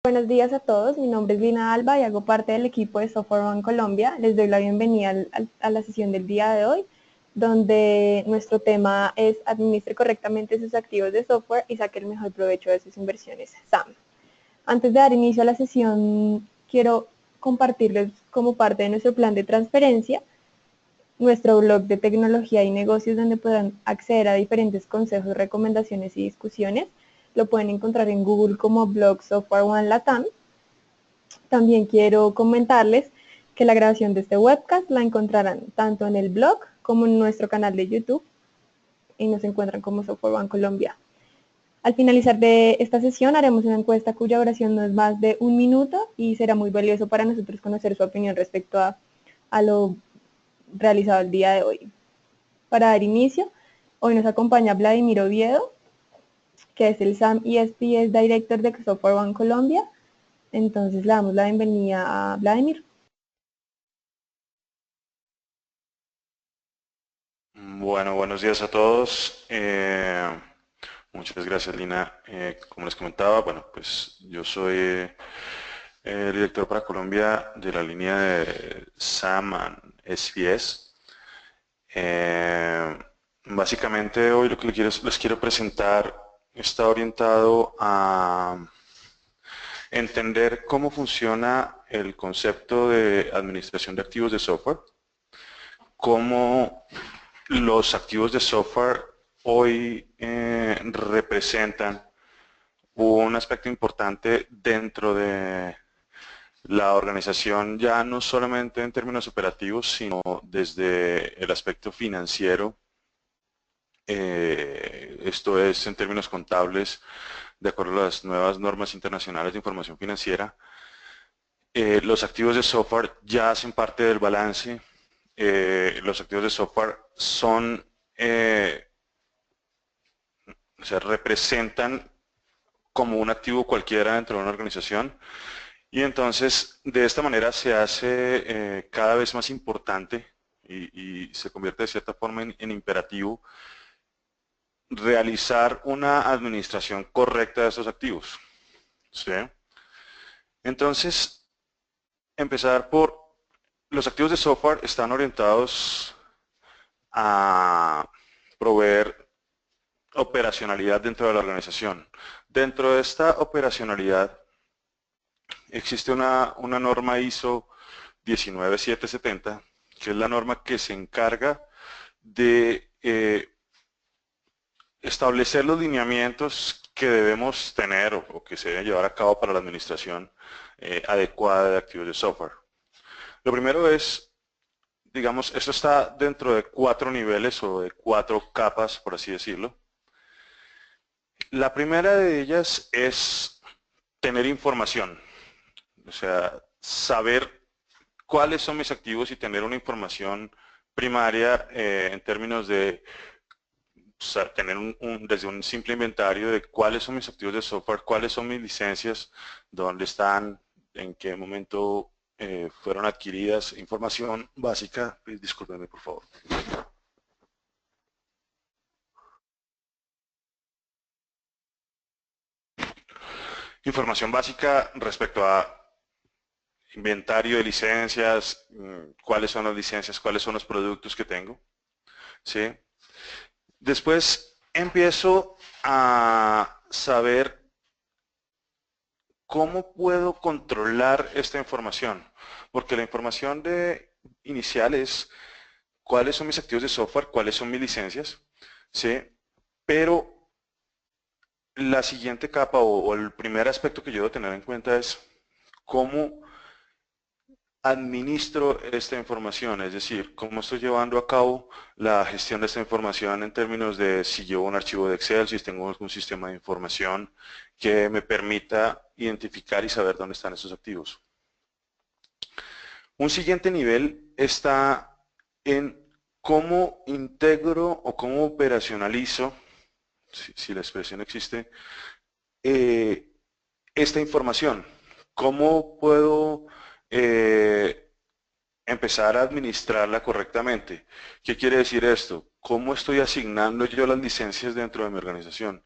Buenos días a todos, mi nombre es Lina Alba y hago parte del equipo de Software One Colombia. Les doy la bienvenida a la sesión del día de hoy, donde nuestro tema es administre correctamente sus activos de software y saque el mejor provecho de sus inversiones SAM. Antes de dar inicio a la sesión, quiero compartirles como parte de nuestro plan de transferencia nuestro blog de tecnología y negocios, donde podrán acceder a diferentes consejos, recomendaciones y discusiones. Lo pueden encontrar en Google como blog Software One Latam. También quiero comentarles que la grabación de este webcast la encontrarán tanto en el blog como en nuestro canal de YouTube y nos encuentran como Software One Colombia. Al finalizar de esta sesión haremos una encuesta cuya duración no es más de 1 minuto y será muy valioso para nosotros conocer su opinión respecto a lo realizado el día de hoy. Para dar inicio, hoy nos acompaña Vladimir Oviedo, que es el SAM ESPS Director de Software One Colombia. Entonces le damos la bienvenida a Vladimir. Bueno, buenos días a todos. Muchas gracias, Lina. Como les comentaba, bueno, pues yo soy el director para Colombia de la línea de SAM and SPS. Básicamente hoy lo que les quiero presentar está orientado a entender cómo funciona el concepto de administración de activos de software, cómo los activos de software hoy representan un aspecto importante dentro de la organización, ya no solamente en términos operativos, sino desde el aspecto financiero. Esto es en términos contables, de acuerdo a las nuevas normas internacionales de información financiera. Los activos de software ya hacen parte del balance. Los activos de software son, o sea, representan como un activo cualquiera dentro de una organización, y entonces de esta manera se hace cada vez más importante y se convierte de cierta forma en imperativo realizar una administración correcta de estos activos, ¿sí? Entonces, empezar por los activos de software están orientados a proveer operacionalidad dentro de la organización. Dentro de esta operacionalidad existe una norma ISO 19770, que es la norma que se encarga de establecer los lineamientos que debemos tener o que se deben llevar a cabo para la administración adecuada de activos de software. Lo primero es, digamos, esto está dentro de 4 niveles o de 4 capas, por así decirlo. La primera de ellas es tener información, o sea, saber cuáles son mis activos y tener una información primaria en términos de tener desde un simple inventario de cuáles son mis activos de software, cuáles son mis licencias, dónde están, en qué momento fueron adquiridas, información básica. Discúlpenme, por favor. Información básica respecto a inventario de licencias, cuáles son las licencias, cuáles son los productos que tengo, ¿sí? Después empiezo a saber cómo puedo controlar esta información, porque la información inicial es cuáles son mis activos de software, cuáles son mis licencias, ¿sí? Pero la siguiente capa o el primer aspecto que yo debo tener en cuenta es cómo administro esta información, es decir, cómo estoy llevando a cabo la gestión de esta información en términos de si llevo un archivo de Excel, si tengo algún sistema de información que me permita identificar y saber dónde están esos activos. Un siguiente nivel está en cómo integro o cómo operacionalizo, si la expresión existe, esta información. ¿Cómo puedo empezar a administrarla correctamente? ¿Qué quiere decir esto? ¿Cómo estoy asignando yo las licencias dentro de mi organización?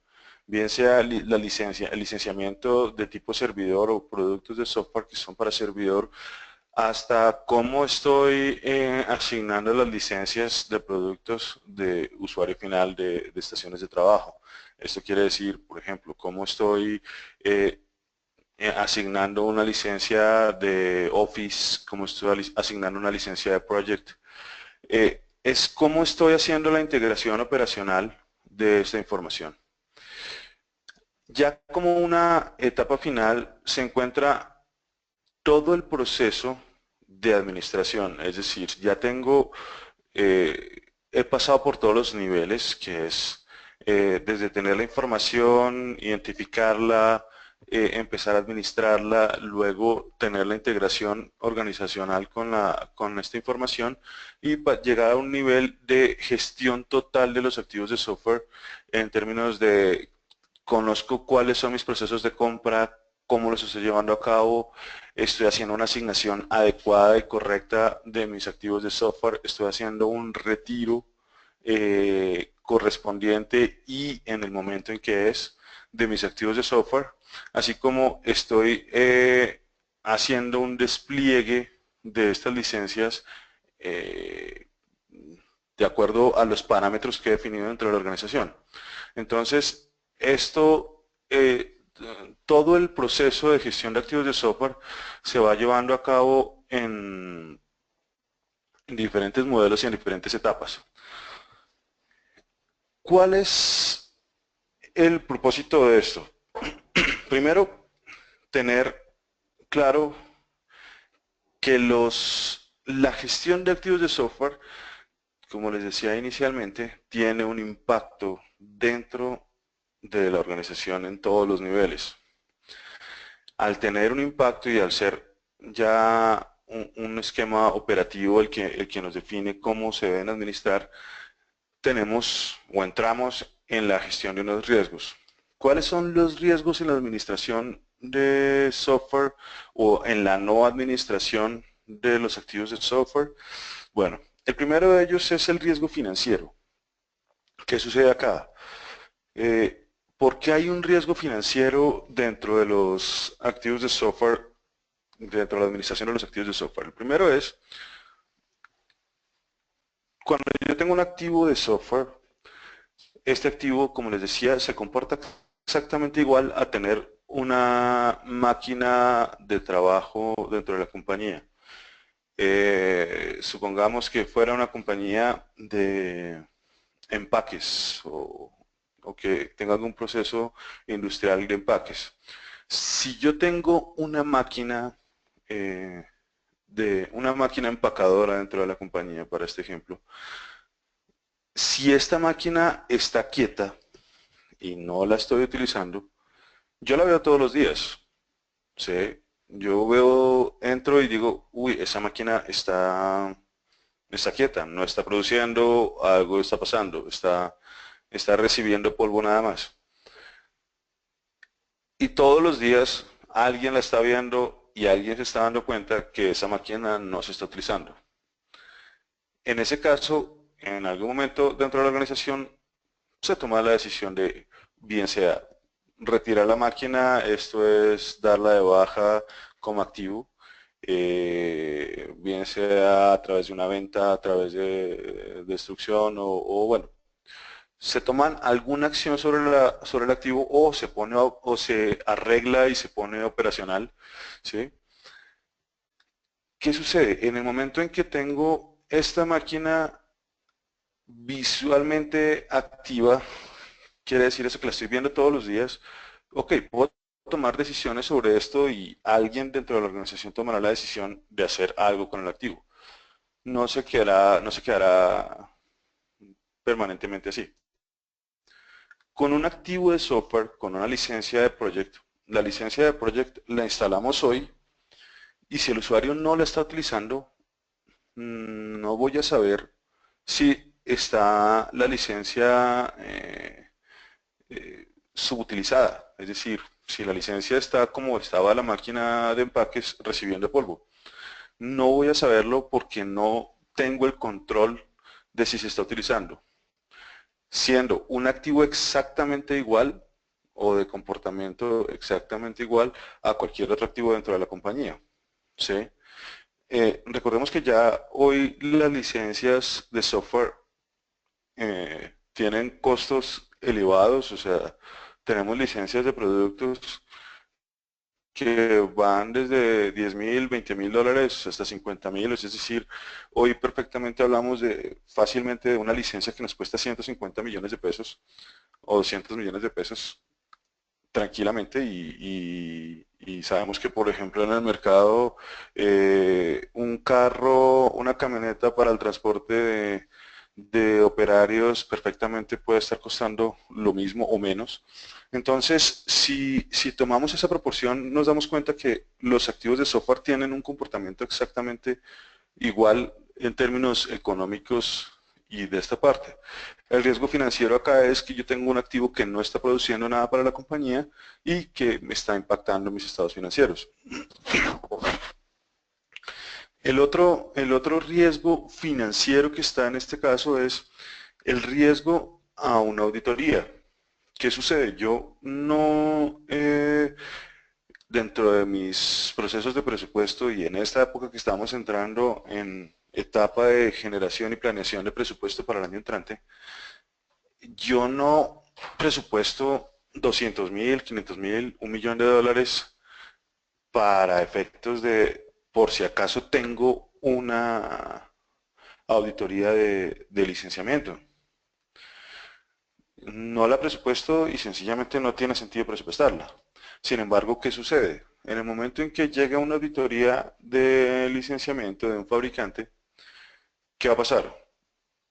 bien sea el licenciamiento de tipo servidor o productos de software que son para servidor, hasta cómo estoy asignando las licencias de productos de usuario final de estaciones de trabajo. Esto quiere decir, por ejemplo, cómo estoy asignando una licencia de Office, cómo estoy asignando una licencia de Project. Es cómo estoy haciendo la integración operacional de esta información. Ya como una etapa final se encuentra todo el proceso de administración, es decir, ya tengo, he pasado por todos los niveles, que es desde tener la información, identificarla, empezar a administrarla, luego tener la integración organizacional con esta información y llegar a un nivel de gestión total de los activos de software en términos de conozco cuáles son mis procesos de compra, cómo los estoy llevando a cabo, estoy haciendo una asignación adecuada y correcta de mis activos de software, estoy haciendo un retiro correspondiente y en el momento en que es de mis activos de software, así como estoy haciendo un despliegue de estas licencias de acuerdo a los parámetros que he definido dentro de la organización. Entonces, todo el proceso de gestión de activos de software se va llevando a cabo en diferentes modelos y en diferentes etapas. ¿Cuál es el propósito de esto? Primero, tener claro que la gestión de activos de software, como les decía inicialmente, tiene un impacto dentro de la organización en todos los niveles. Al tener un impacto y al ser ya un esquema operativo el que nos define cómo se deben administrar, tenemos o entramos en la gestión de unos riesgos. ¿Cuáles son los riesgos en la administración de software o en la no administración de los activos de software? Bueno, el primero de ellos es el riesgo financiero. ¿Qué sucede acá? ¿Por qué hay un riesgo financiero dentro de los activos de software, dentro de la administración de los activos de software? El primero es, cuando yo tengo un activo de software, este activo, como les decía, se comporta exactamente igual a tener una máquina de trabajo dentro de la compañía. Supongamos que fuera una compañía de empaques o que tenga algún proceso industrial de empaques. Si yo tengo una máquina una máquina empacadora dentro de la compañía, para este ejemplo, si esta máquina está quieta y no la estoy utilizando, yo la veo todos los días. ¿Sí? Yo entro y digo, uy, esa máquina está quieta, no está produciendo, algo está pasando, está recibiendo polvo nada más. Y todos los días alguien la está viendo y alguien se está dando cuenta que esa máquina no se está utilizando. En ese caso, en algún momento dentro de la organización se toma la decisión de, bien sea retirar la máquina, esto es darla de baja como activo, bien sea a través de una venta, a través de destrucción o bueno, se toman alguna acción sobre el activo o se arregla y se pone operacional, ¿sí? ¿Qué sucede? En el momento en que tengo esta máquina visualmente activa, quiere decir eso que la estoy viendo todos los días, ok, puedo tomar decisiones sobre esto y alguien dentro de la organización tomará la decisión de hacer algo con el activo. No se quedará permanentemente así. Con un activo de software, con una licencia de Project, la licencia de Project la instalamos hoy y si el usuario no la está utilizando, no voy a saber si está la licencia subutilizada, es decir, si la licencia está como estaba la máquina de empaques recibiendo polvo. No voy a saberlo porque no tengo el control de si se está utilizando. Siendo un activo exactamente igual, o de comportamiento exactamente igual a cualquier otro activo dentro de la compañía. ¿Sí? Recordemos que ya hoy las licencias de software tienen costos elevados, o sea, tenemos licencias de productos que van desde 10.000, 20.000 dólares hasta 50.000, es decir, hoy perfectamente hablamos de fácilmente de una licencia que nos cuesta 150 millones de pesos o 200 millones de pesos tranquilamente y sabemos que por ejemplo en el mercado un carro, una camioneta para el transporte de operarios perfectamente puede estar costando lo mismo o menos. Entonces, si tomamos esa proporción, nos damos cuenta que los activos de software tienen un comportamiento exactamente igual en términos económicos y de esta parte. El riesgo financiero acá es que yo tengo un activo que no está produciendo nada para la compañía y que me está impactando mis estados financieros. El otro riesgo financiero que está en este caso es el riesgo a una auditoría. ¿Qué sucede? Yo no, dentro de mis procesos de presupuesto y en esta época que estamos entrando en etapa de generación y planeación de presupuesto para el año entrante, yo no presupuesto 200.000, 500.000, $1.000.000 para efectos de por si acaso tengo una auditoría de licenciamiento. No la presupuesto y sencillamente no tiene sentido presupuestarla. Sin embargo, ¿qué sucede? En el momento en que llega una auditoría de licenciamiento de un fabricante, ¿qué va a pasar?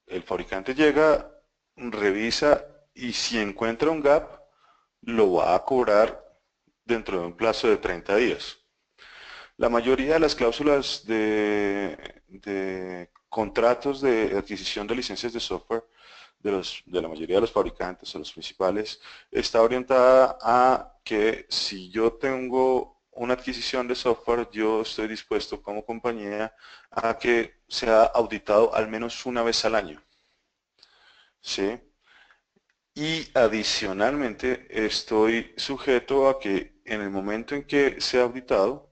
El fabricante llega, revisa y si encuentra un gap, lo va a cobrar dentro de un plazo de 30 días. La mayoría de las cláusulas de contratos de adquisición de licencias de software de la mayoría de los fabricantes o los principales está orientada a que si yo tengo una adquisición de software, yo estoy dispuesto como compañía a que sea auditado al menos una vez al año. ¿Sí? Y adicionalmente estoy sujeto a que en el momento en que sea auditado,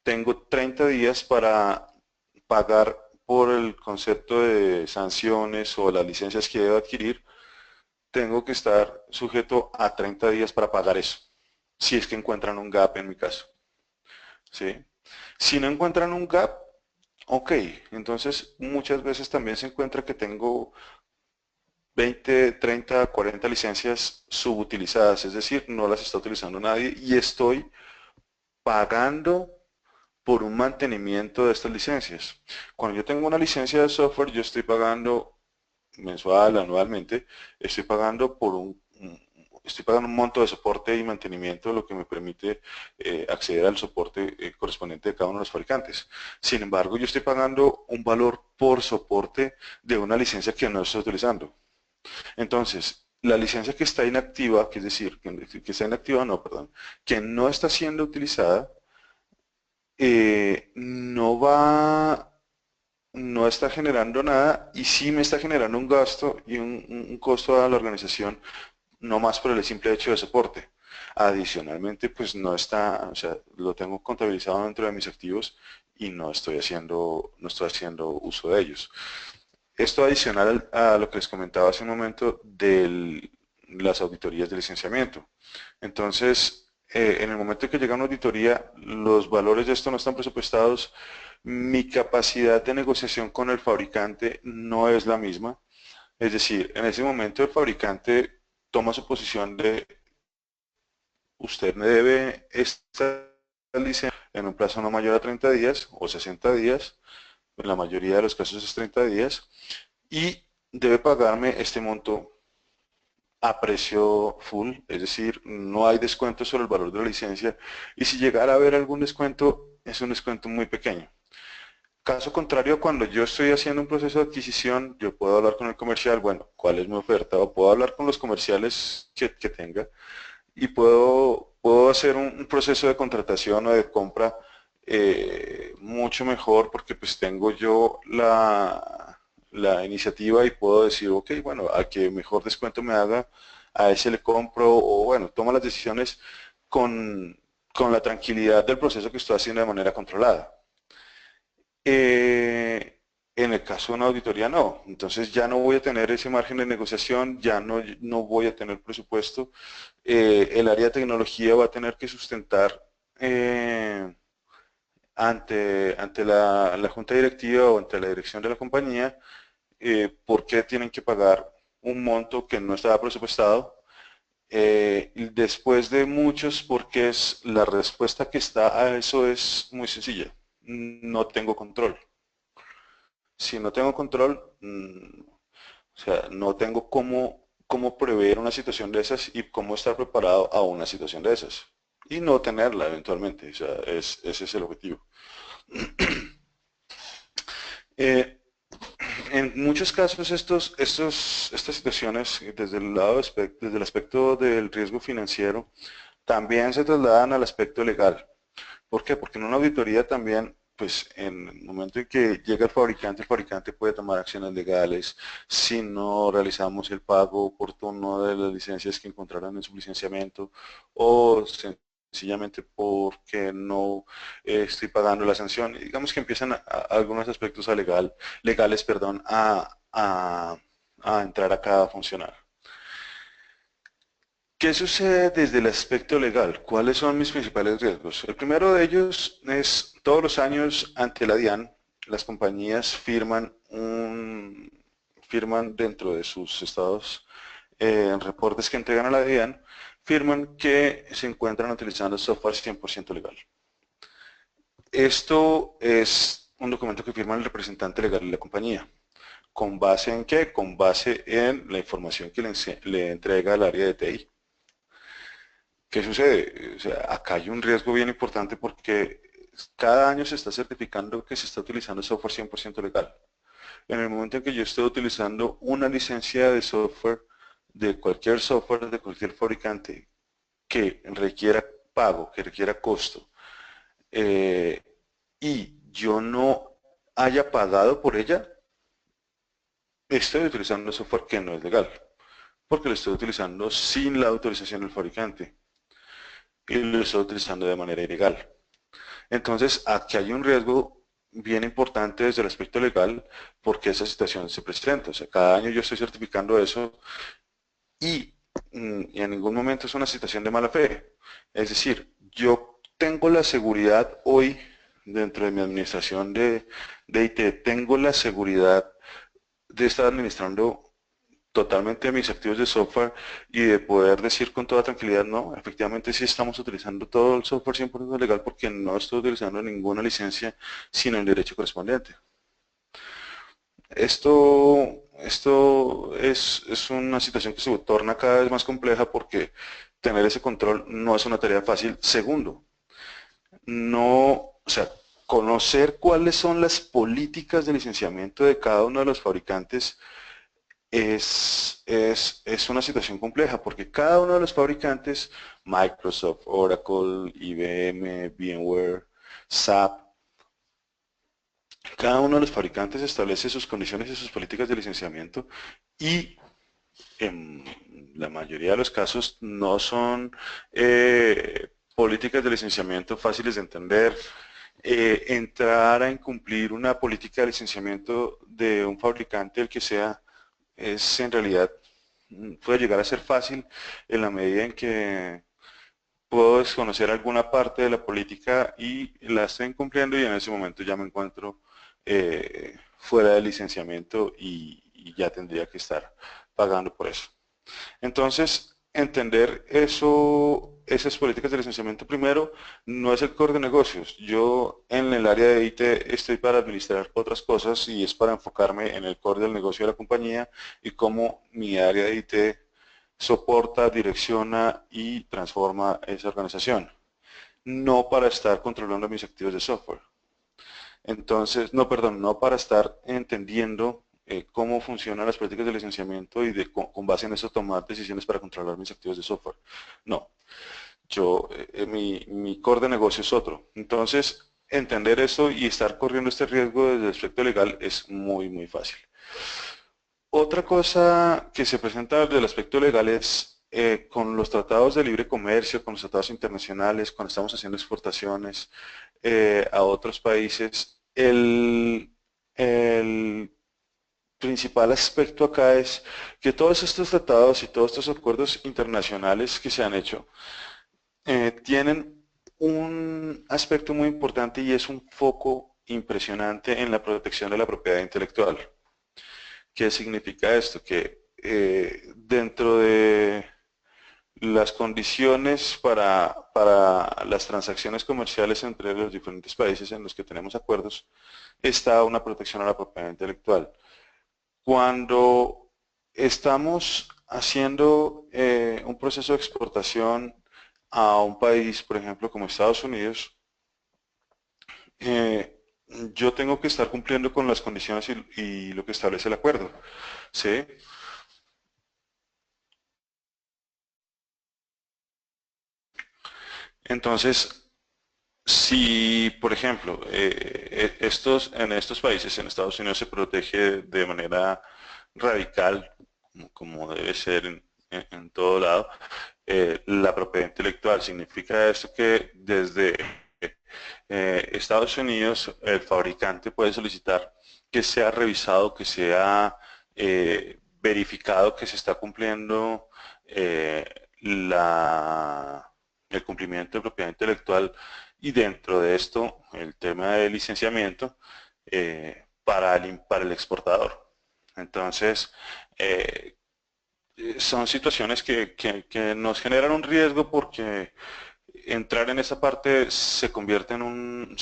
tengo 30 días para pagar por el concepto de sanciones o las licencias que debo adquirir, tengo que estar sujeto a 30 días para pagar eso, si es que encuentran un gap en mi caso. ¿Sí? Si no encuentran un gap, ok, entonces muchas veces también se encuentra que tengo 20, 30, 40 licencias subutilizadas, es decir, no las está utilizando nadie y estoy pagando por un mantenimiento de estas licencias. Cuando yo tengo una licencia de software, yo estoy pagando mensual, anualmente, estoy pagando un monto de soporte y mantenimiento, lo que me permite acceder al soporte correspondiente de cada uno de los fabricantes. Sin embargo, yo estoy pagando un valor por soporte de una licencia que no estoy utilizando. Entonces, la licencia que está inactiva, que es decir, que está inactiva, no, perdón, que no está siendo utilizada, no está generando nada y sí me está generando un gasto y un costo a la organización, no más por el simple hecho de soporte. Adicionalmente, pues no está, o sea, lo tengo contabilizado dentro de mis activos y no estoy haciendo uso de ellos. Esto adicional a lo que les comentaba hace un momento de las auditorías de licenciamiento. Entonces, en el momento en que llega una auditoría, los valores de esto no están presupuestados, mi capacidad de negociación con el fabricante no es la misma. Es decir, en ese momento el fabricante toma su posición de usted me debe esta licencia en un plazo no mayor a 30 días o 60 días, en la mayoría de los casos es 30 días, y debe pagarme este monto a precio full, es decir, no hay descuento sobre el valor de la licencia y si llegara a haber algún descuento, es un descuento muy pequeño. Caso contrario, cuando yo estoy haciendo un proceso de adquisición, yo puedo hablar con el comercial, bueno, ¿cuál es mi oferta? O puedo hablar con los comerciales que tenga y puedo hacer un proceso de contratación o de compra mucho mejor porque pues tengo yo la iniciativa y puedo decir, ok, bueno, a que mejor descuento me haga, a ese le compro, o bueno, toma las decisiones con, con la tranquilidad del proceso que estoy haciendo de manera controlada. En el caso de una auditoría no, entonces ya no voy a tener ese margen de negociación, ya no voy a tener presupuesto, el área de tecnología va a tener que sustentar ante la junta directiva o ante la dirección de la compañía por qué tienen que pagar un monto que no estaba presupuestado. Y después de muchos porqués, la respuesta que está a eso es muy sencilla. No tengo control. Si no tengo control, o sea, no tengo cómo prever una situación de esas y cómo estar preparado a una situación de esas. Y no tenerla eventualmente, o sea, ese es el objetivo. Eh, en muchos casos estas situaciones desde desde el aspecto del riesgo financiero también se trasladan al aspecto legal. ¿Por qué? Porque en una auditoría también, pues en el momento en que llega el fabricante puede tomar acciones legales si no realizamos el pago oportuno de las licencias que encontraron en su licenciamiento o sencillamente porque no estoy pagando la sanción. Y digamos que empiezan algunos aspectos legales, perdón, a entrar acá a funcionar. ¿Qué sucede desde el aspecto legal? ¿Cuáles son mis principales riesgos? El primero de ellos es todos los años ante la DIAN, las compañías firman dentro de sus estados reportes que entregan a la DIAN, firman que se encuentran utilizando software 100% legal. Esto es un documento que firma el representante legal de la compañía. ¿Con base en qué? Con base en la información que le entrega el área de TI. ¿Qué sucede? O sea, acá hay un riesgo bien importante porque cada año se está certificando que se está utilizando software 100% legal. En el momento en que yo estoy utilizando una licencia de software, de cualquier software, de cualquier fabricante que requiera pago, que requiera costo, eh, y yo no haya pagado por ella, estoy utilizando software que no es legal, porque lo estoy utilizando sin la autorización del fabricante y lo estoy utilizando de manera ilegal. Entonces, aquí hay un riesgo bien importante desde el aspecto legal porque esa situación se presenta. O sea, cada año yo estoy certificando eso y, y en ningún momento es una situación de mala fe. Es decir, yo tengo la seguridad hoy dentro de mi administración de IT, tengo la seguridad de estar administrando totalmente mis activos de software y de poder decir con toda tranquilidad, no, efectivamente sí estamos utilizando todo el software 100% legal porque no estoy utilizando ninguna licencia sino el derecho correspondiente. Esto es una situación que se torna cada vez más compleja porque tener ese control no es una tarea fácil. Segundo, no, o sea, conocer cuáles son las políticas de licenciamiento de cada uno de los fabricantes es una situación compleja porque cada uno de los fabricantes, Microsoft, Oracle, IBM, VMware, SAP, cada uno de los fabricantes establece sus condiciones y sus políticas de licenciamiento y en la mayoría de los casos no son políticas de licenciamiento fáciles de entender. Entrar a incumplir una política de licenciamiento de un fabricante, el que sea, es en realidad, puede llegar a ser fácil en la medida en que puedo desconocer alguna parte de la política y la estoy incumpliendo y en ese momento ya me encuentro fuera del licenciamiento y ya tendría que estar pagando por eso. Entonces, entender esas políticas de licenciamiento primero no es el core de negocios. Yo en el área de IT estoy para administrar otras cosas y es para enfocarme en el core del negocio de la compañía y cómo mi área de IT soporta, direcciona y transforma esa organización. No para estar controlando mis activos de software. Entonces, no, perdón, no para estar entendiendo cómo funcionan las políticas de licenciamiento y con base en eso tomar decisiones para controlar mis activos de software. No, mi core de negocio es otro. Entonces, entender eso y estar corriendo este riesgo desde el aspecto legal es muy, muy fácil. Otra cosa que se presenta desde el aspecto legal es con los tratados de libre comercio, con los tratados internacionales, cuando estamos haciendo exportaciones a otros países, el principal aspecto acá es que todos estos tratados y todos estos acuerdos internacionales que se han hecho tienen un aspecto muy importante y es un foco impresionante en la protección de la propiedad intelectual. ¿Qué significa esto? Que dentro de las condiciones para las transacciones comerciales entre los diferentes países en los que tenemos acuerdos está una protección a la propiedad intelectual. Cuando estamos haciendo un proceso de exportación a un país, por ejemplo, como Estados Unidos, eh, yo tengo que estar cumpliendo con las condiciones y lo que establece el acuerdo, ¿sí? Entonces, si, por ejemplo, en estos países, en Estados Unidos se protege de manera radical, como debe ser en todo lado, la propiedad intelectual. Significa esto que desde Estados Unidos el fabricante puede solicitar que sea revisado, que sea verificado que se está cumpliendo el cumplimiento de propiedad intelectual y dentro de esto el tema de licenciamiento para el exportador. Entonces, son situaciones que nos generan un riesgo porque entrar en esa parte se convierte en un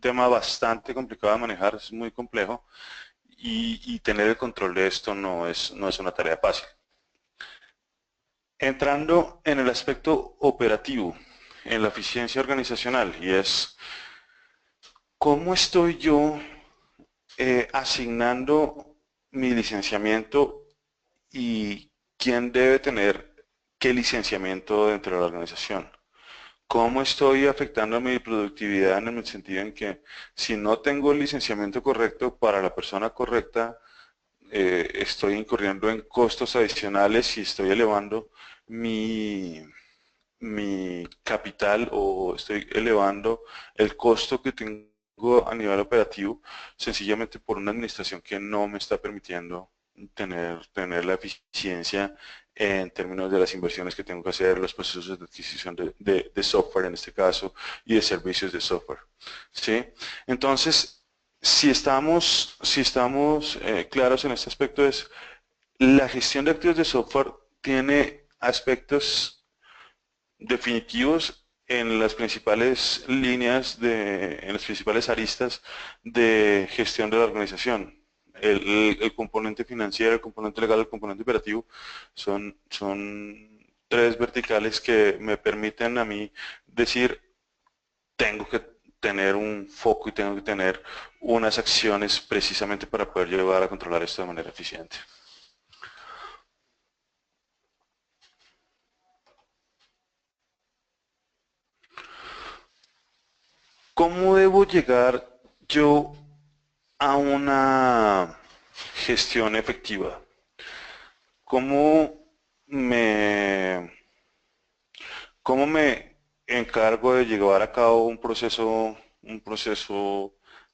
tema bastante complicado de manejar, es muy complejo y tener el control de esto no es una tarea fácil. Entrando en el aspecto operativo, en la eficiencia organizacional, y es cómo estoy yo asignando mi licenciamiento y quién debe tener qué licenciamiento dentro de la organización. ¿Cómo estoy afectando mi productividad en el sentido en que si no tengo el licenciamiento correcto para la persona correcta, estoy incurriendo en costos adicionales y estoy elevando mi capital o estoy elevando el costo que tengo a nivel operativo sencillamente por una administración que no me está permitiendo tener la eficiencia en términos de las inversiones que tengo que hacer, los procesos de adquisición de software en este caso y de servicios de software. ¿Sí? Entonces, si estamos claros en este aspecto es la gestión de activos de software tiene aspectos definitivos en las principales líneas, en las principales aristas de gestión de la organización. El componente financiero, el componente legal, el componente operativo son tres verticales que me permiten a mí decir, tengo que tener un foco y tengo que tener unas acciones precisamente para poder llevar a controlar esto de manera eficiente. ¿Cómo debo llegar yo a una gestión efectiva? ¿Cómo me, cómo me encargo de llevar a cabo un proceso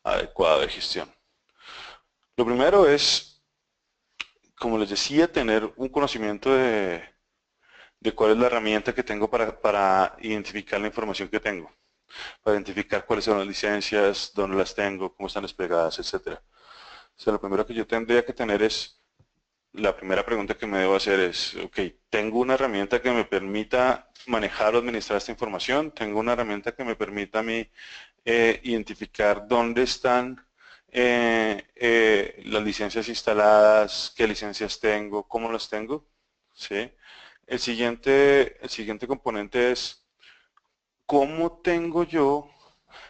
adecuado de gestión? Lo primero es, como les decía, tener un conocimiento de cuál es la herramienta que tengo para identificar la información que tengo, para identificar cuáles son las licencias, dónde las tengo, cómo están desplegadas, etcétera. O sea, lo primero que yo tendría que tener es, la primera pregunta que me debo hacer es, ok, ¿tengo una herramienta que me permita manejar o administrar esta información? ¿Tengo una herramienta que me permita a mí identificar dónde están las licencias instaladas, qué licencias tengo, cómo las tengo? ¿Sí? El siguiente componente es, ¿cómo tengo yo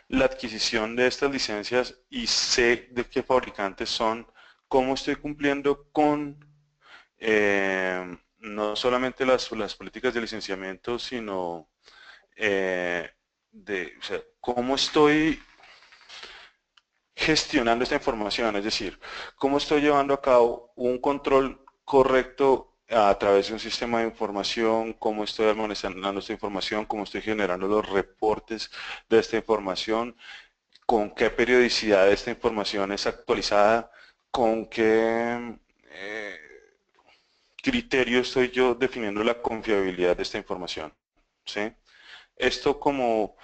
la adquisición de estas licencias y sé de qué fabricantes son? ¿Cómo estoy cumpliendo con no solamente las políticas de licenciamiento, sino o sea, cómo estoy gestionando esta información? Es decir, cómo estoy llevando a cabo un control correcto a través de un sistema de información, cómo estoy almacenando esta información, cómo estoy generando los reportes de esta información, con qué periodicidad esta información es actualizada, con qué criterio estoy yo definiendo la confiabilidad de esta información, ¿sí? Esto como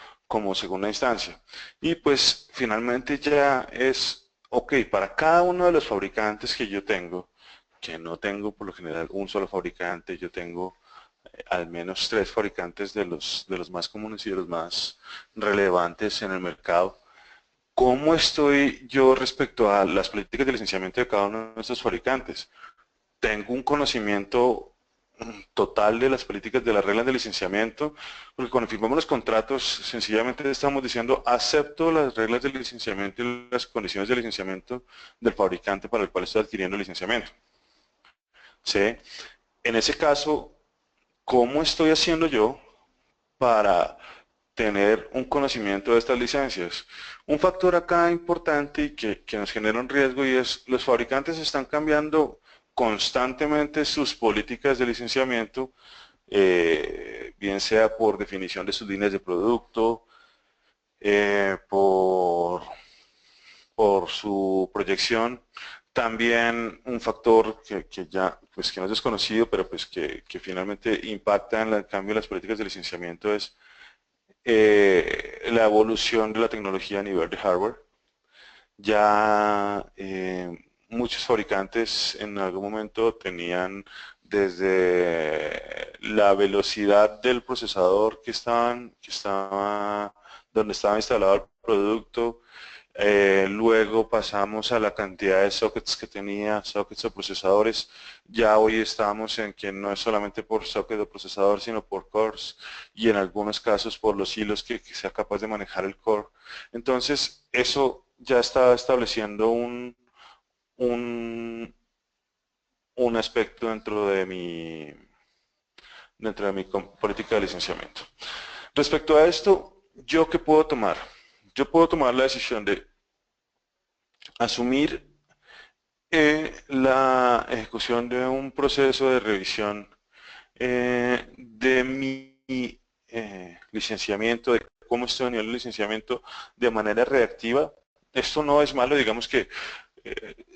segunda instancia. Y pues finalmente ya es, ok, para cada uno de los fabricantes que yo tengo, que no tengo por lo general un solo fabricante, yo tengo al menos 3 fabricantes de los más comunes y de los más relevantes en el mercado. ¿Cómo estoy yo respecto a las políticas de licenciamiento de cada uno de estos fabricantes? Tengo un conocimiento total de las políticas, de las reglas de licenciamiento, porque cuando firmamos los contratos, sencillamente estamos diciendo, acepto las reglas de licenciamiento y las condiciones de licenciamiento del fabricante para el cual estoy adquiriendo el licenciamiento. ¿Sí? En ese caso, ¿cómo estoy haciendo yo para tener un conocimiento de estas licencias? Un factor acá importante y que nos genera un riesgo, y es los fabricantes están cambiando constantemente sus políticas de licenciamiento, bien sea por definición de sus líneas de producto, eh, por, por su proyección. También un factor que ya pues que no es desconocido, pero pues que finalmente impacta en el cambio de las políticas de licenciamiento, es la evolución de la tecnología a nivel de hardware. Ya muchos fabricantes en algún momento tenían desde la velocidad del procesador donde estaba instalado el producto. Luego pasamos a la cantidad de sockets que tenía, sockets o procesadores. Ya hoy estamos en que no es solamente por socket o procesador, sino por cores, y en algunos casos por los hilos que sea capaz de manejar el core. Entonces, eso ya está estableciendo un, un aspecto dentro de mi política de licenciamiento. Respecto a esto, ¿yo qué puedo tomar? Yo puedo tomar la decisión de asumir la ejecución de un proceso de revisión de mi licenciamiento, de cómo estoy a nivel de licenciamiento de manera reactiva. Esto no es malo, digamos que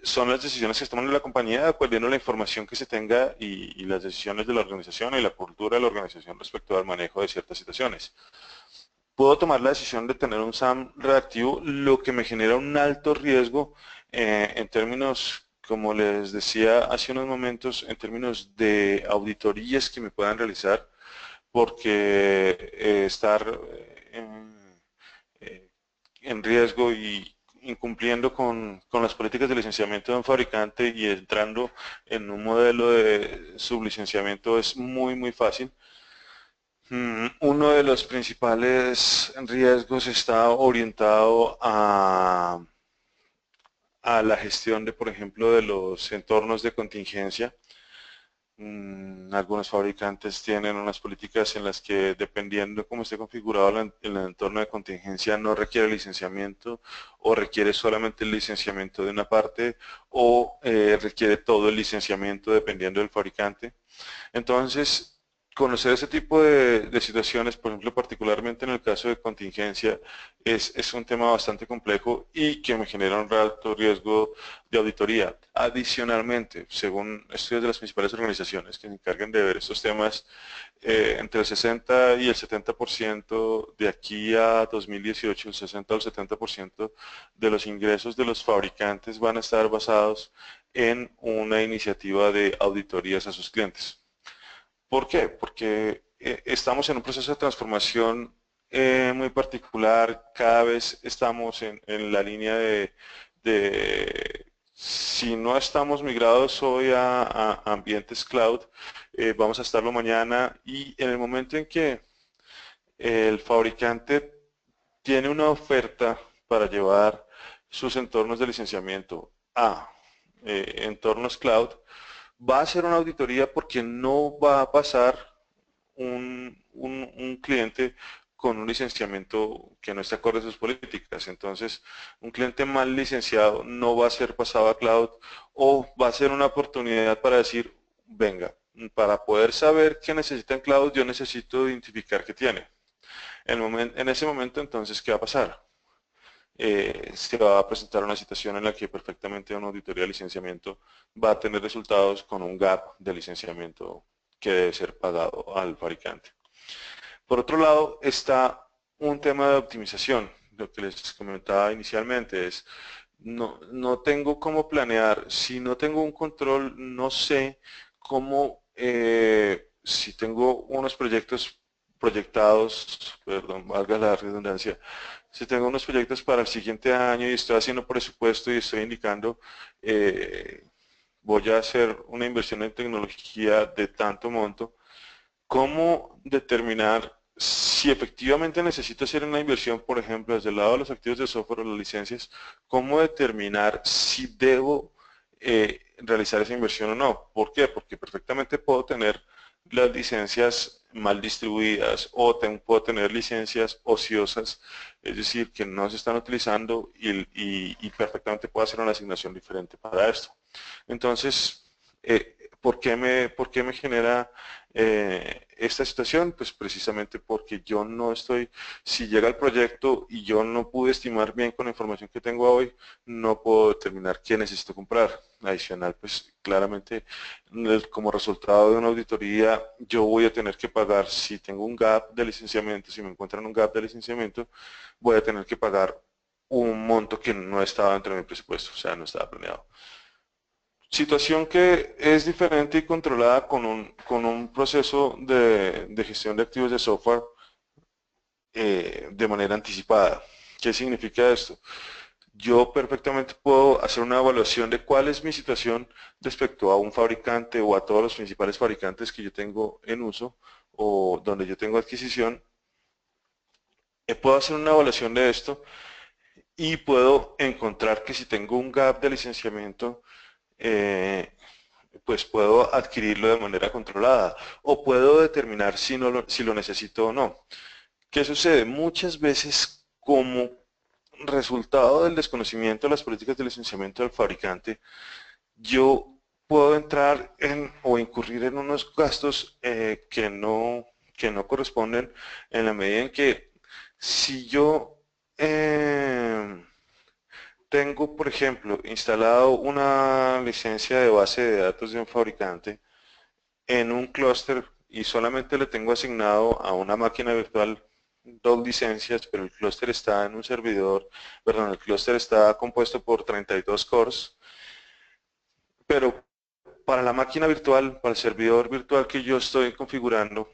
son las decisiones que se toman en la compañía, acudiendo a la información que se tenga y las decisiones de la organización y la cultura de la organización respecto al manejo de ciertas situaciones. Puedo tomar la decisión de tener un SAM reactivo, lo que me genera un alto riesgo en términos, como les decía hace unos momentos, en términos de auditorías que me puedan realizar, porque estar en riesgo y incumpliendo con las políticas de licenciamiento de un fabricante y entrando en un modelo de sublicenciamiento es muy fácil. Uno de los principales riesgos está orientado a la gestión de, por ejemplo, de los entornos de contingencia. Algunos fabricantes tienen unas políticas en las que, dependiendo de cómo esté configurado el entorno de contingencia, no requiere licenciamiento, o requiere solamente el licenciamiento de una parte, o requiere todo el licenciamiento dependiendo del fabricante. Entonces, conocer ese tipo de situaciones, por ejemplo, particularmente en el caso de contingencia, es un tema bastante complejo y que me genera un alto riesgo de auditoría. Adicionalmente, según estudios de las principales organizaciones que se encargan de ver estos temas, entre el 60 y el 70% de aquí a 2018, el 60 al 70% de los ingresos de los fabricantes van a estar basados en una iniciativa de auditorías a sus clientes. ¿Por qué? Porque estamos en un proceso de transformación muy particular. Cada vez estamos en la línea si no estamos migrados hoy a ambientes cloud, vamos a estarlo mañana, y en el momento en que el fabricante tiene una oferta para llevar sus entornos de licenciamiento a entornos cloud, va a hacer una auditoría, porque no va a pasar un cliente con un licenciamiento que no esté acorde a sus políticas. Entonces, un cliente mal licenciado no va a ser pasado a cloud, o va a ser una oportunidad para decir, venga, Para poder saber que necesita anclados, yo necesito identificar qué tiene. En ese momento, entonces, ¿qué va a pasar? Se va a presentar una situación en la que perfectamente una auditoría de licenciamiento va a tener resultados con un gap de licenciamiento que debe ser pagado al fabricante. Por otro lado, está un tema de optimización. Lo que les comentaba inicialmente es, no tengo cómo planear, si no tengo un control, no sé cómo, si tengo unos proyectos proyectados, perdón, valga la redundancia, si tengo unos proyectos para el siguiente año y estoy haciendo presupuesto y estoy indicando, voy a hacer una inversión en tecnología de tanto monto, ¿cómo determinar si efectivamente necesito hacer una inversión, por ejemplo, desde el lado de los activos de software o las licencias? ¿Cómo determinar si debo realizar esa inversión o no? ¿Por qué? Porque perfectamente puedo tener las licencias mal distribuidas o puedo tener licencias ociosas, es decir, que no se están utilizando y perfectamente puedo hacer una asignación diferente para esto. Entonces, por qué me genera esta situación? Pues precisamente porque yo no estoy, si llega el proyecto y yo no pude estimar bien con la información que tengo hoy, no puedo determinar qué necesito comprar. Adicional, pues claramente como resultado de una auditoría yo voy a tener que pagar, si tengo un gap de licenciamiento, si me encuentran un gap de licenciamiento, voy a tener que pagar un monto que no estaba dentro de mi presupuesto, o sea, no estaba planeado. Situación que es diferente y controlada con un proceso de gestión de activos de software de manera anticipada. ¿Qué significa esto? Yo perfectamente puedo hacer una evaluación de cuál es mi situación respecto a un fabricante o a todos los principales fabricantes que yo tengo en uso o donde yo tengo adquisición. Puedo hacer una evaluación de esto y puedo encontrar que si tengo un gap de licenciamiento, eh, pues puedo adquirirlo de manera controlada o puedo determinar si lo necesito o no. ¿Qué sucede? Muchas veces como resultado del desconocimiento de las políticas de licenciamiento del fabricante, yo puedo entrar en o incurrir en unos gastos que no corresponden en la medida en que si yo tengo, por ejemplo, instalado una licencia de base de datos de un fabricante en un clúster y solamente le tengo asignado a una máquina virtual dos licencias, pero el clúster está en un servidor, perdón, el clúster está compuesto por 32 cores, pero para la máquina virtual, para el servidor virtual que yo estoy configurando,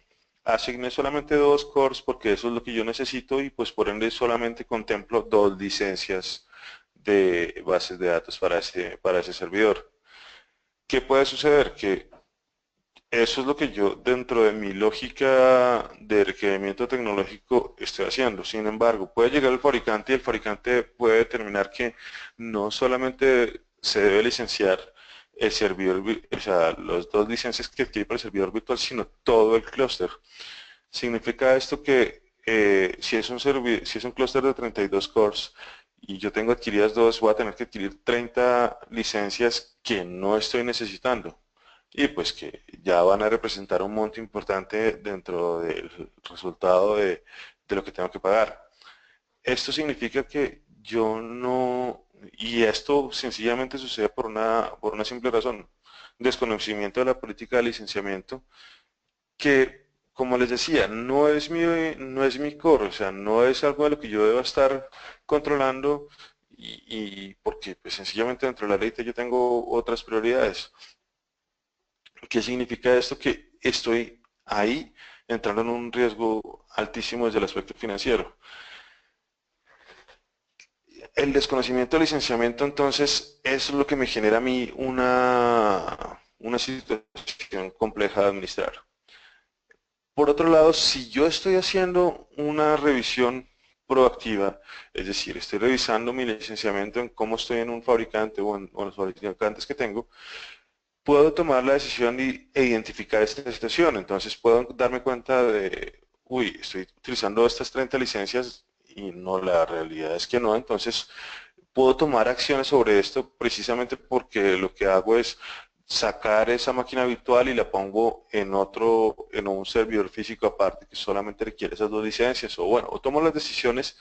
asigné solamente dos cores porque eso es lo que yo necesito y pues por ende solamente contemplo dos licencias de bases de datos para ese servidor. ¿Qué puede suceder? Que eso es lo que yo dentro de mi lógica de requerimiento tecnológico estoy haciendo. Sin embargo, puede llegar el fabricante y el fabricante puede determinar que no solamente se debe licenciar el servidor, o sea, las dos licencias que adquirí para el servidor virtual, sino todo el clúster. Significa esto que si es un clúster de 32 cores y yo tengo adquiridas dos, voy a tener que adquirir 30 licencias que no estoy necesitando y pues que ya van a representar un monto importante dentro del resultado de lo que tengo que pagar. Esto significa que yo no, y esto sencillamente sucede por una simple razón, desconocimiento de la política de licenciamiento, que como les decía, no es mi core, o sea, no es algo de lo que yo deba estar controlando y porque pues, sencillamente dentro de la ley yo tengo otras prioridades. ¿Qué significa esto? Que estoy ahí entrando en un riesgo altísimo desde el aspecto financiero. El desconocimiento del licenciamiento, entonces, eso es lo que me genera a mí una situación compleja de administrar. Por otro lado, si yo estoy haciendo una revisión proactiva, es decir, estoy revisando mi licenciamiento en cómo estoy en un fabricante o en los fabricantes que tengo, puedo tomar la decisión e identificar esta situación. Entonces puedo darme cuenta de, uy, estoy utilizando estas 30 licencias y no, la realidad es que no. Entonces puedo tomar acciones sobre esto precisamente porque lo que hago es, sacar esa máquina virtual y la pongo en un servidor físico aparte que solamente requiere esas dos licencias, o bueno, o tomo las decisiones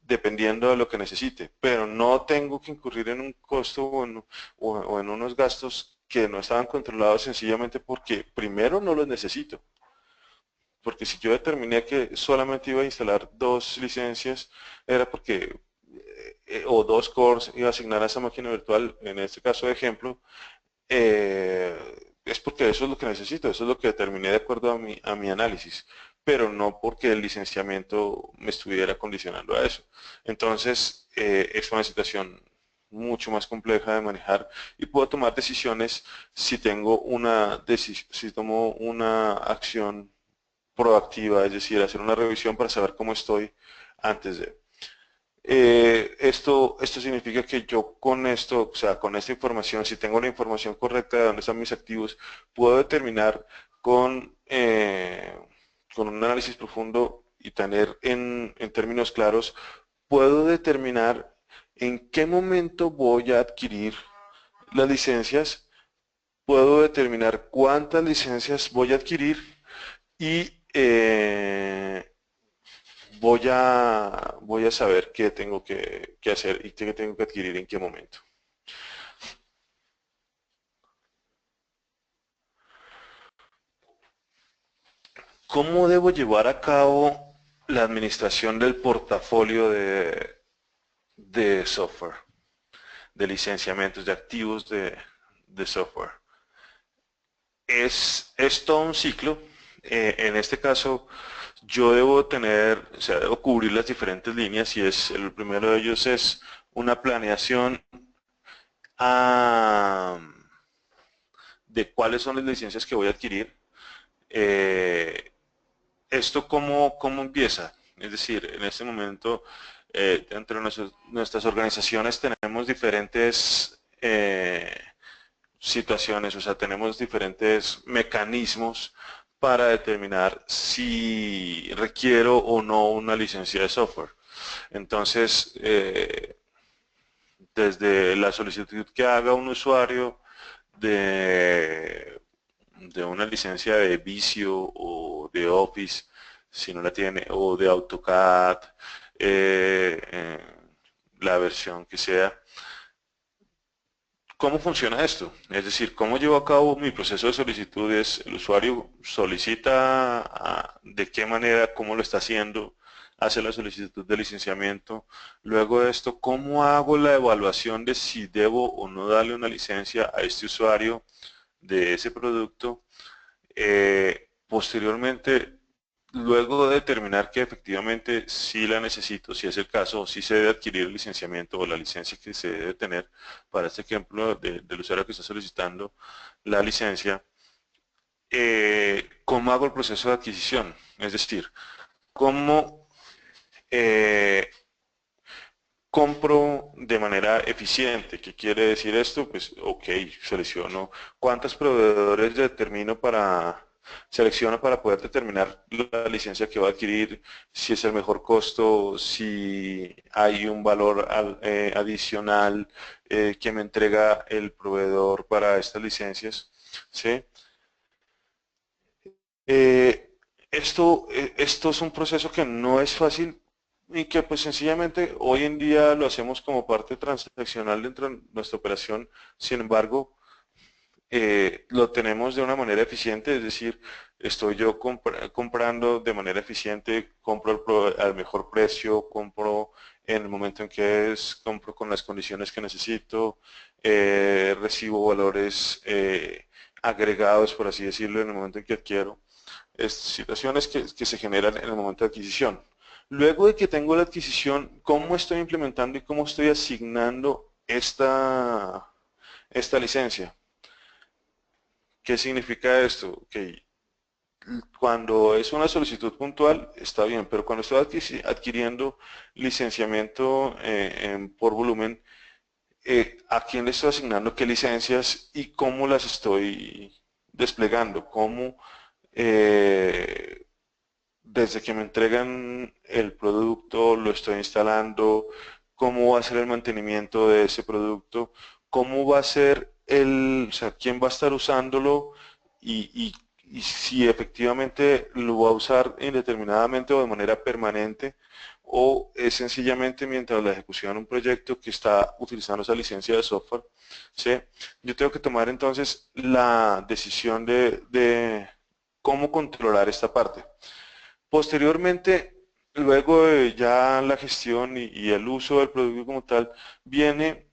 dependiendo de lo que necesite, pero no tengo que incurrir en un costo o en unos gastos que no estaban controlados sencillamente porque primero no los necesito. Porque si yo determiné que solamente iba a instalar dos licencias, era porque, o dos cores, iba a asignar a esa máquina virtual, en este caso de ejemplo, eh, es porque eso es lo que necesito, eso es lo que determiné de acuerdo a mi análisis, pero no porque el licenciamiento me estuviera condicionando a eso. Entonces, es una situación mucho más compleja de manejar y puedo tomar decisiones si tengo si tomo una acción proactiva, es decir, hacer una revisión para saber cómo estoy antes de. Esto significa que yo con esto, o sea, con esta información, si tengo la información correcta de dónde están mis activos, puedo determinar con un análisis profundo y tener en términos claros, puedo determinar en qué momento voy a adquirir las licencias, puedo determinar cuántas licencias voy a adquirir y voy a saber qué tengo que hacer y qué tengo que adquirir en qué momento. ¿Cómo debo llevar a cabo la administración del portafolio de software, de licenciamientos, de activos de software? Es todo un ciclo. En este caso, yo debo tener, o sea, debo cubrir las diferentes líneas y el primero de ellos es una planeación a de cuáles son las licencias que voy a adquirir. Eh, ¿Esto cómo empieza? Es decir, en este momento, dentro de nuestras organizaciones tenemos diferentes situaciones, o sea, tenemos diferentes mecanismos para determinar si requiero o no una licencia de software. Entonces, desde la solicitud que haga un usuario de, de una licencia de Visio o de Office, si no la tiene, o de AutoCAD, la versión que sea. ¿Cómo funciona esto? Es decir, ¿cómo llevo a cabo mi proceso de solicitudes? El usuario solicita de qué manera, cómo lo está haciendo, hace la solicitud de licenciamiento. Luego de esto, ¿cómo hago la evaluación de si debo o no darle una licencia a este usuario de ese producto? Posteriormente, luego de determinar que efectivamente sí la necesito, si es el caso, si se debe adquirir el licenciamiento o la licencia que se debe tener, para este ejemplo del usuario que está solicitando la licencia, ¿cómo hago el proceso de adquisición? Es decir, ¿cómo compro de manera eficiente? ¿Qué quiere decir esto? Pues, ok, selecciono cuántos proveedores selecciono para poder determinar la licencia que va a adquirir, si es el mejor costo, si hay un valor adicional que me entrega el proveedor para estas licencias, ¿sí? Esto es un proceso que no es fácil y que pues sencillamente hoy en día lo hacemos como parte transaccional dentro de nuestra operación. Sin embargo, lo tenemos de una manera eficiente, es decir, estoy yo comprando de manera eficiente, compro al mejor precio, compro en el momento en que compro con las condiciones que necesito, recibo valores agregados, por así decirlo, en el momento en que adquiero. Situaciones que se generan en el momento de adquisición. Luego de que tengo la adquisición, ¿cómo estoy implementando y cómo estoy asignando esta licencia? ¿Qué significa esto? Okay. Cuando es una solicitud puntual, está bien, pero cuando estoy adquiriendo licenciamiento por volumen, ¿a quién le estoy asignando qué licencias y cómo las estoy desplegando? ¿Cómo desde que me entregan el producto lo estoy instalando? ¿Cómo va a ser el mantenimiento de ese producto? ¿Cómo va a ser o sea, quién va a estar usándolo y si efectivamente lo va a usar indeterminadamente o de manera permanente o es sencillamente mientras la ejecución de un proyecto que está utilizando esa licencia de software, ¿sí? Yo tengo que tomar entonces la decisión de cómo controlar esta parte. Posteriormente, luego de ya la gestión y el uso del producto como tal, viene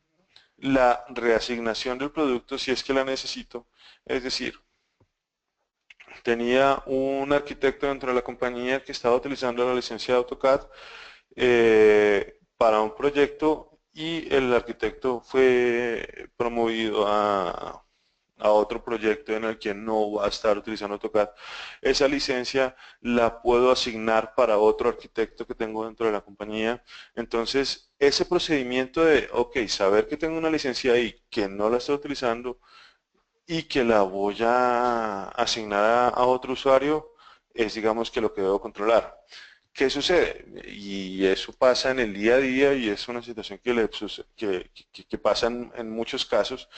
la reasignación del producto si es que la necesito. Es decir, tenía un arquitecto dentro de la compañía que estaba utilizando la licencia de AutoCAD para un proyecto y el arquitecto fue promovido a otro proyecto en el que no va a estar utilizando AutoCAD. Esa licencia la puedo asignar para otro arquitecto que tengo dentro de la compañía. Entonces, ese procedimiento de, ok, saber que tengo una licencia ahí que no la estoy utilizando y que la voy a asignar a otro usuario, es digamos que lo que debo controlar. ¿Qué sucede? Y eso pasa en el día a día y es una situación que pasa en muchos casos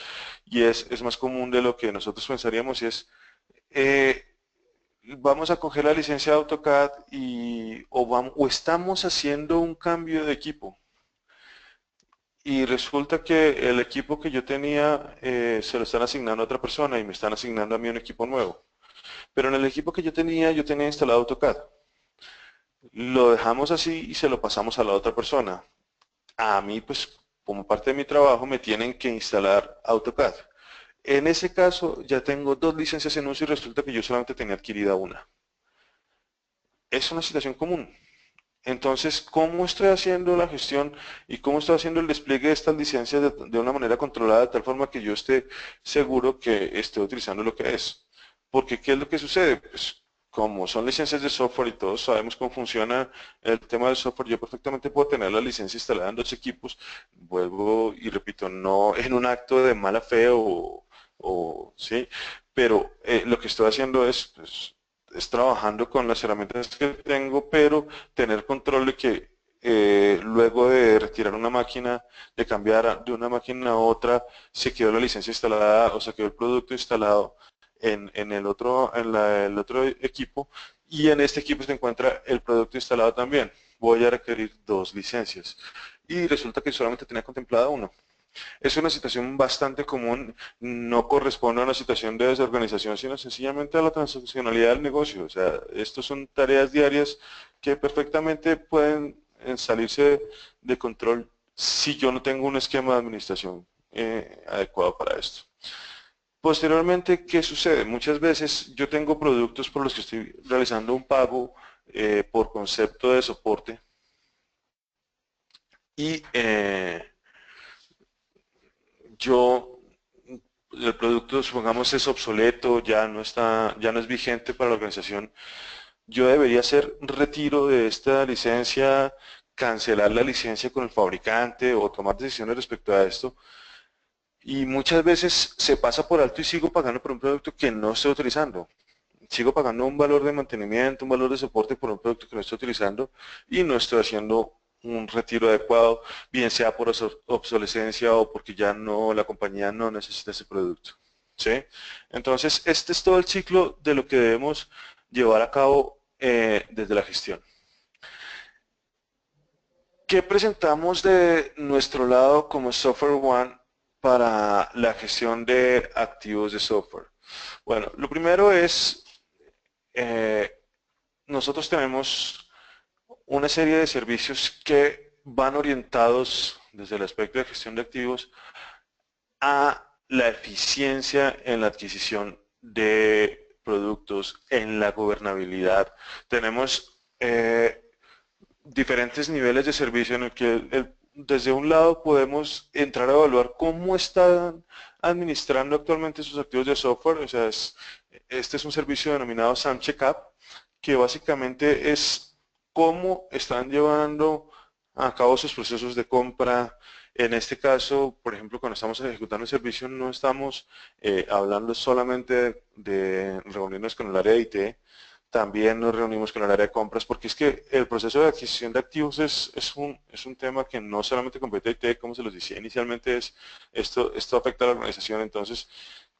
y es más común de lo que nosotros pensaríamos y es, eh, vamos a coger la licencia de AutoCAD o estamos haciendo un cambio de equipo y resulta que el equipo que yo tenía se lo están asignando a otra persona y me están asignando a mí un equipo nuevo. Pero en el equipo que yo tenía instalado AutoCAD. Lo dejamos así y se lo pasamos a la otra persona. A mí, pues, como parte de mi trabajo, me tienen que instalar AutoCAD. En ese caso, ya tengo dos licencias en uso y resulta que yo solamente tenía adquirida una. Es una situación común. Entonces, ¿cómo estoy haciendo la gestión y cómo estoy haciendo el despliegue de estas licencias de una manera controlada de tal forma que yo esté seguro que esté utilizando lo que es? Porque, ¿qué es lo que sucede? Pues, como son licencias de software y todos sabemos cómo funciona el tema del software, yo perfectamente puedo tener la licencia instalada en dos equipos, vuelvo y repito, no en un acto de mala fe sí, pero lo que estoy haciendo es, pues, es trabajando con las herramientas que tengo, pero tener control de que luego de retirar una máquina, de cambiar de una máquina a otra, se quedó la licencia instalada o se quedó el producto instalado en el otro equipo y en este equipo se encuentra el producto instalado también. Voy a requerir dos licencias y resulta que solamente tenía contemplada una. Es una situación bastante común, no corresponde a una situación de desorganización, sino sencillamente a la transaccionalidad del negocio. O sea, estos son tareas diarias que perfectamente pueden salirse de control si yo no tengo un esquema de administración adecuado para esto. Posteriormente, ¿qué sucede? Muchas veces yo tengo productos por los que estoy realizando un pago por concepto de soporte y yo el producto supongamos es obsoleto, ya no es vigente para la organización, yo debería hacer retiro de esta licencia, cancelar la licencia con el fabricante o tomar decisiones respecto a esto. Y muchas veces se pasa por alto y sigo pagando por un producto que no estoy utilizando. Sigo pagando un valor de mantenimiento, un valor de soporte por un producto que no estoy utilizando y no estoy haciendo un retiro adecuado, bien sea por obsolescencia o porque ya no, la compañía no necesita ese producto. ¿Sí? Entonces, este es todo el ciclo de lo que debemos llevar a cabo desde la gestión. ¿Qué presentamos de nuestro lado como Software One para la gestión de activos de software? Bueno, lo primero es, eh, nosotros tenemos una serie de servicios que van orientados desde el aspecto de gestión de activos a la eficiencia en la adquisición de productos, en la gobernabilidad. Tenemos diferentes niveles de servicio en el que desde un lado podemos entrar a evaluar cómo están administrando actualmente sus activos de software. O sea, este es un servicio denominado SAM Checkup, que básicamente es cómo están llevando a cabo sus procesos de compra. En este caso, por ejemplo, cuando estamos ejecutando el servicio, no estamos hablando solamente de reunirnos con el área de IT, también nos reunimos con el área de compras, porque es que el proceso de adquisición de activos es un tema que no solamente compete a IT, como se los decía inicialmente, esto afecta a la organización. Entonces,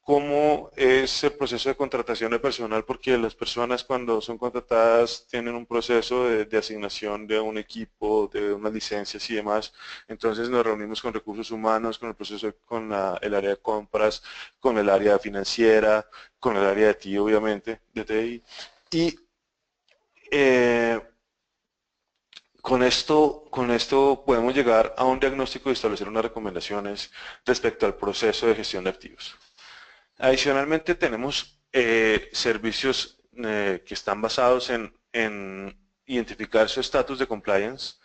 ¿cómo es el proceso de contratación de personal? Porque las personas cuando son contratadas tienen un proceso de asignación de un equipo, de unas licencias y demás. Entonces nos reunimos con recursos humanos, con el proceso, el área de compras, con el área financiera, con el área de TI, obviamente, de TI. Y eh, con esto podemos llegar a un diagnóstico y establecer unas recomendaciones respecto al proceso de gestión de activos. Adicionalmente tenemos servicios que están basados en identificar su estatus de compliance.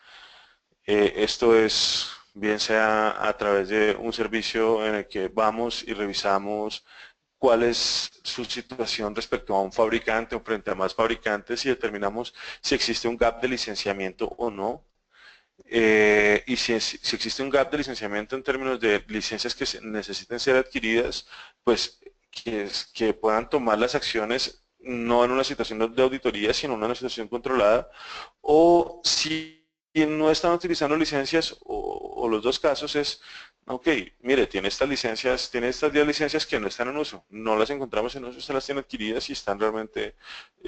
Esto es bien sea a través de un servicio en el que vamos y revisamos cuál es su situación respecto a un fabricante o frente a más fabricantes y determinamos si existe un gap de licenciamiento o no. Y si existe un gap de licenciamiento en términos de licencias que necesiten ser adquiridas, pues que puedan tomar las acciones no en una situación de auditoría, sino en una situación controlada, o si no están utilizando licencias, o los dos casos es, ok, mire, tiene estas 10 licencias que no están en uso, no las encontramos en uso, usted las tiene adquiridas y están realmente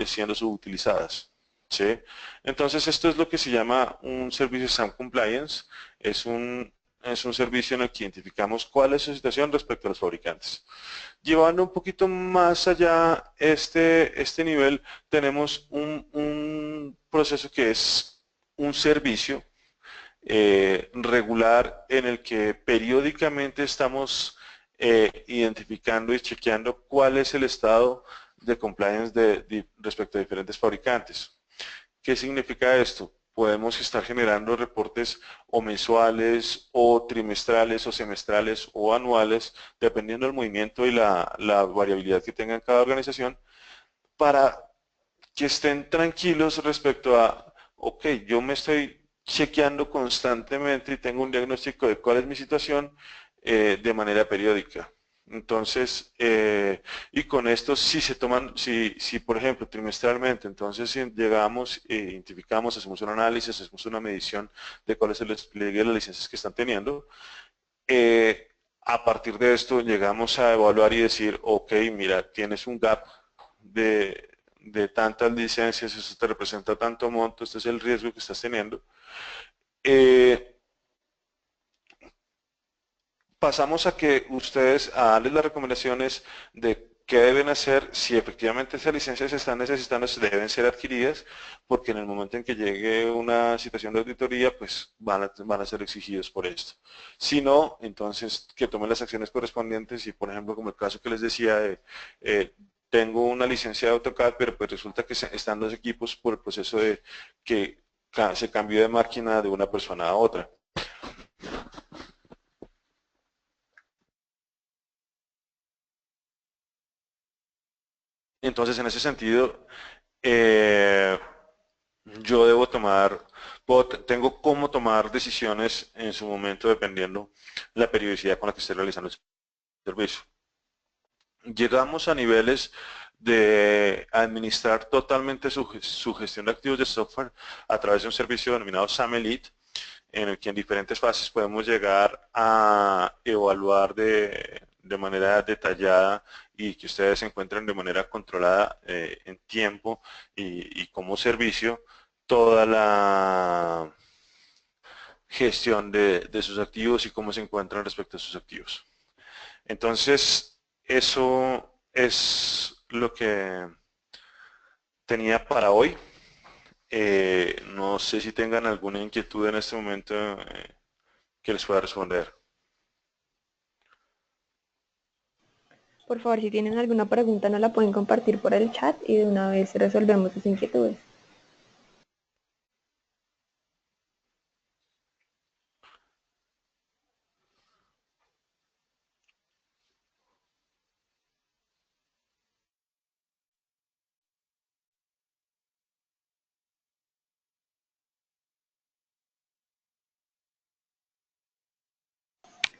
siendo subutilizadas. ¿Sí? Entonces esto es lo que se llama un servicio SAM Compliance, es un servicio en el que identificamos cuál es su situación respecto a los fabricantes. Llevando un poquito más allá este nivel, tenemos un proceso que es un servicio regular en el que periódicamente estamos identificando y chequeando cuál es el estado de compliance respecto a diferentes fabricantes. ¿Qué significa esto? Podemos estar generando reportes o mensuales o trimestrales o semestrales o anuales, dependiendo del movimiento y la variabilidad que tenga en cada organización, para que estén tranquilos respecto a, ok, yo me estoy chequeando constantemente y tengo un diagnóstico de cuál es mi situación de manera periódica. Entonces, y con esto si se toman, si por ejemplo trimestralmente, entonces si llegamos, identificamos, hacemos un análisis, hacemos una medición de cuál es el despliegue de las licencias que están teniendo, eh, a partir de esto llegamos a evaluar y decir, ok, mira, tienes un gap de tantas licencias, eso te representa tanto monto, este es el riesgo que estás teniendo. Pasamos a que ustedes, a darles las recomendaciones de qué deben hacer, si efectivamente esas licencias se están necesitando, deben ser adquiridas, porque en el momento en que llegue una situación de auditoría, pues van a ser exigidos por esto. Si no, entonces que tomen las acciones correspondientes y, por ejemplo, como el caso que les decía de tengo una licencia de AutoCAD, pero pues resulta que están los equipos por el proceso de que se cambió de máquina de una persona a otra. Entonces, en ese sentido, eh, yo tengo cómo tomar decisiones en su momento dependiendo la periodicidad con la que esté realizando el servicio. Llegamos a niveles de administrar totalmente su gestión de activos de software a través de un servicio denominado SAM Elite, en el que en diferentes fases podemos llegar a evaluar de manera detallada y que ustedes se encuentren de manera controlada en tiempo y como servicio toda la gestión de sus activos y cómo se encuentran respecto a sus activos. Entonces, eso es lo que tenía para hoy. No sé si tengan alguna inquietud en este momento que les pueda responder. Por favor, si tienen alguna pregunta, nos la pueden compartir por el chat y de una vez resolvemos sus inquietudes.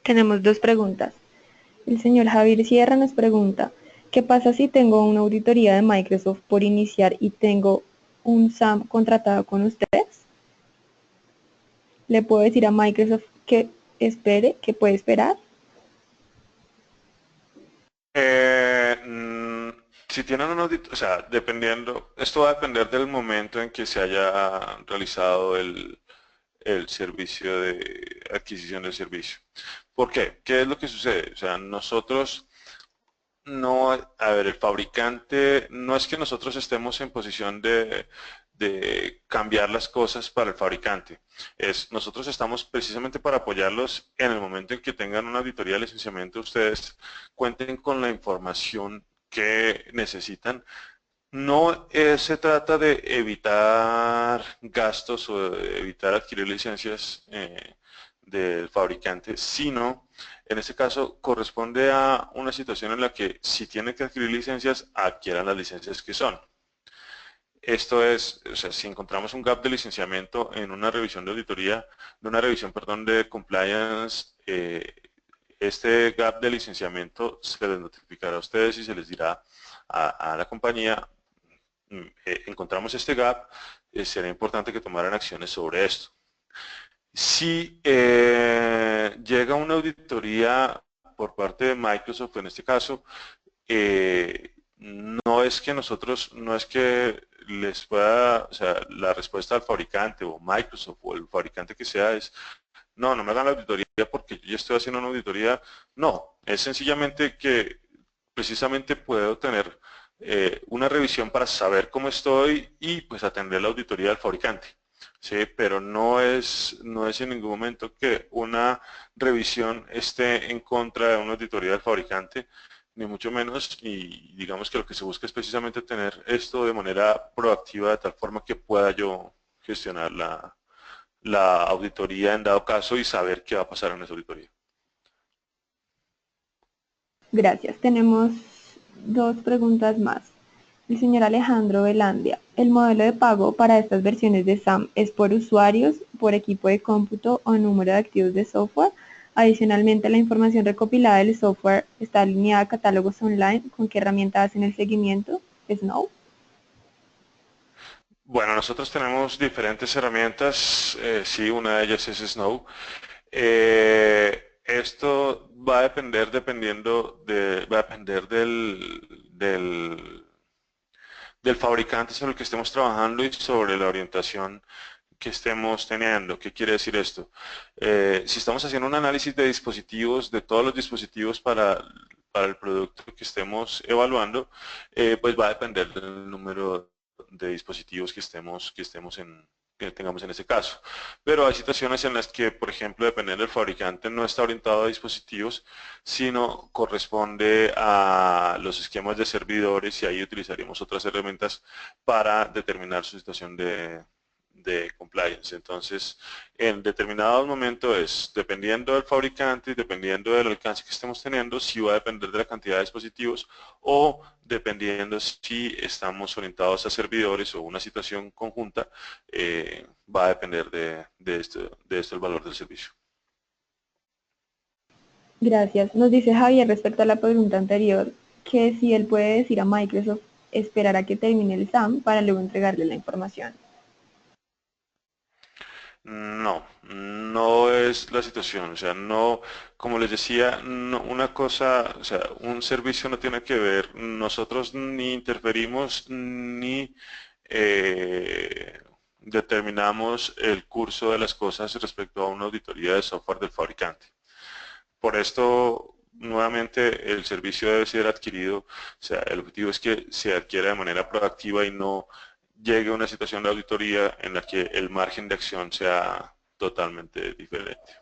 Tenemos dos preguntas. El señor Javier Sierra nos pregunta, ¿Qué pasa si tengo una auditoría de Microsoft por iniciar y tengo un SAM contratado con ustedes? ¿Le puedo decir a Microsoft que espere, que puede esperar? Si tienen un audito, o sea, dependiendo, esto va a depender del momento en que se haya realizado el servicio de adquisición del servicio. ¿Por qué? ¿Qué es lo que sucede? O sea, nosotros no, a ver, el fabricante, no es que nosotros estemos en posición de cambiar las cosas para el fabricante. Nosotros estamos precisamente para apoyarlos en el momento en que tengan una auditoría de licenciamiento, ustedes cuenten con la información que necesitan. No se trata de evitar gastos o de evitar adquirir licencias del fabricante, sino en este caso corresponde a una situación en la que si tienen que adquirir licencias, adquieran las licencias que son. Esto es, o sea, si encontramos un gap de licenciamiento en una revisión de auditoría, de una revisión, perdón, de compliance, este gap de licenciamiento se les notificará a ustedes y se les dirá a la compañía, encontramos este gap, será importante que tomaran acciones sobre esto. Si llega una auditoría por parte de Microsoft, en este caso, no es que nosotros, no es que les pueda, o sea, la respuesta al fabricante o Microsoft o el fabricante que sea es, no, no me hagan la auditoría porque yo ya estoy haciendo una auditoría. No, es sencillamente que precisamente puedo tener una revisión para saber cómo estoy y pues atender la auditoría del fabricante. Sí, pero no es en ningún momento que una revisión esté en contra de una auditoría del fabricante, ni mucho menos, y digamos que lo que se busca es precisamente tener esto de manera proactiva, de tal forma que pueda yo gestionar la auditoría en dado caso y saber qué va a pasar en esa auditoría. Gracias. Tenemos dos preguntas más. El señor Alejandro Velandia. ¿El modelo de pago para estas versiones de SAM es por usuarios, por equipo de cómputo o número de activos de software? Adicionalmente, la información recopilada del software está alineada a catálogos online. ¿Con qué herramienta hacen el seguimiento? Snow. Bueno, nosotros tenemos diferentes herramientas, sí, una de ellas es Snow. Esto va a depender va a depender del fabricante sobre el que estemos trabajando y sobre la orientación que estemos teniendo. ¿Qué quiere decir esto? Si estamos haciendo un análisis de dispositivos, de todos los dispositivos para el producto que estemos evaluando, pues va a depender del número de dispositivos que tengamos en ese caso. Pero hay situaciones en las que, por ejemplo, dependiendo del fabricante, no está orientado a dispositivos, sino corresponde a los esquemas de servidores y ahí utilizaríamos otras herramientas para determinar su situación de compliance. Entonces, en determinados momentos es, dependiendo del fabricante y dependiendo del alcance que estemos teniendo, si va a depender de la cantidad de dispositivos o dependiendo si estamos orientados a servidores o una situación conjunta, va a depender de esto el valor del servicio. Gracias. Nos dice Javier respecto a la pregunta anterior que si él puede decir a Microsoft esperar a que termine el SAM para luego entregarle la información. No, no es la situación, o sea, no, como les decía, una cosa, o sea, un servicio no tiene que ver, nosotros ni interferimos ni determinamos el curso de las cosas respecto a una auditoría de software del fabricante. Por esto, nuevamente, el servicio debe ser adquirido, o sea, el objetivo es que se adquiera de manera proactiva y no llegue a una situación de auditoría en la que el margen de acción sea totalmente diferente.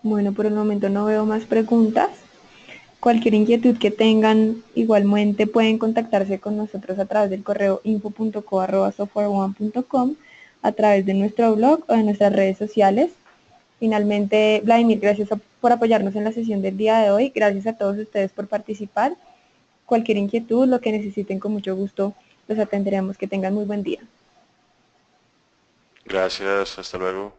Bueno, por el momento no veo más preguntas. Cualquier inquietud que tengan, igualmente pueden contactarse con nosotros a través del correo info.co@softwareone.com, a través de nuestro blog o de nuestras redes sociales. Finalmente, Vladimir, gracias por apoyarnos en la sesión del día de hoy. Gracias a todos ustedes por participar. Cualquier inquietud, lo que necesiten, con mucho gusto los atenderemos. Que tengan muy buen día. Gracias, hasta luego.